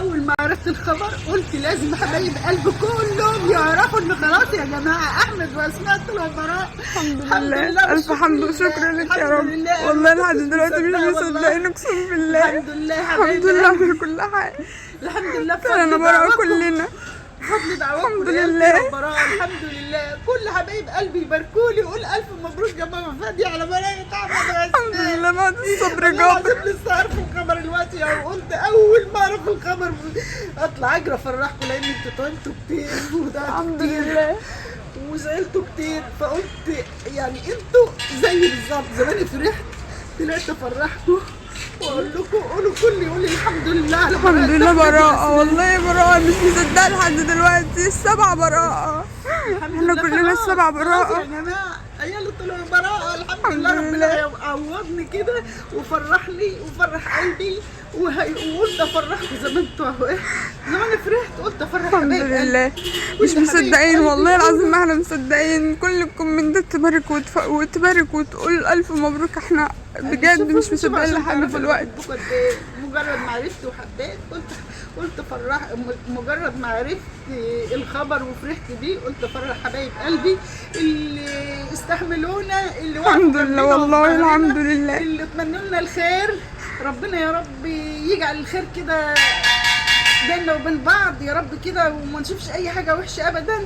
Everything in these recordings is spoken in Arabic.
اول ما عرفت الخبر قلت لازم حبايب قلبي كلهم يعرفوا ان خلاص يا جماعه احمد واسماء طلعوا براء. الحمد لله، الف حمد وشكر لك يا رب. والله لحد دلوقتي مش مصدقين، اقسم بالله. الحمد لله الحمد لله على كل حاجه. الحمد لله انا براءه كلنا بفضل دعواتكم. الحمد لله. الحمد لله. كل حبايب قلبي يباركوا لي ويقول الف مبروك يا ماما فاديه على براءه احمد. الحمد لله بعد الصبر جابر. لازم لسه عارفه الخبر دلوقتي، وقلت اول ما اعرف الخبر اطلع اجري افرحكم لان انتوا طولتوا كتير ودعتوا الحمد كتير لله وزعلتوا كتير، فقلت يعني انتوا زي بالظبط زماني فرحت طلعت افرحكم واقول لكم قولوا كل يقول الحمد لله على الحمد لله براءة. والله براءة مش مصدقة لحد دلوقتي. السبعة براءة، احنا كلنا السبعة براءة يا جماعة. عيالي طلعوا براءة الحمد لله. ربنا يعوضني كده وفرحني وفرح قلبي وقلت افرحكم زي ما انتوا اهو. زي ما انا فرحت قلت افرح الحمد لله. مش مصدقين والله العظيم ما احنا مصدقين. كل الكومنتات تبارك وتبارك وتقول الف مبروك. احنا بجد مش مصدقين لحد دلوقتي. مجرد ما عرفت وحبيت قلت افرح. مجرد ما عرفت الخبر وفرحت بيه قلت افرح حبايب قلبي اللي استحملونا، اللي الحمد لله والله الحمد لله، اللي اتمنوا لنا الخير. ربنا يا رب يجعل الخير كده بيننا وبين بعض يا رب كده، وما نشوفش اي حاجه وحشه ابدا.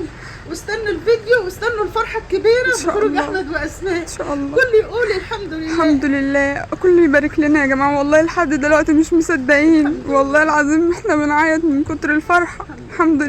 واستنوا الفيديو واستنوا الفرحه الكبيره بخروج احمد واسماء ان شاء الله. كل يقول الحمد لله. الحمد لله. كله يبارك لنا يا جماعه. والله لحد دلوقتي مش مصدقين والله العظيم. احنا بنعيط من كتر الفرحه. الحمد لله.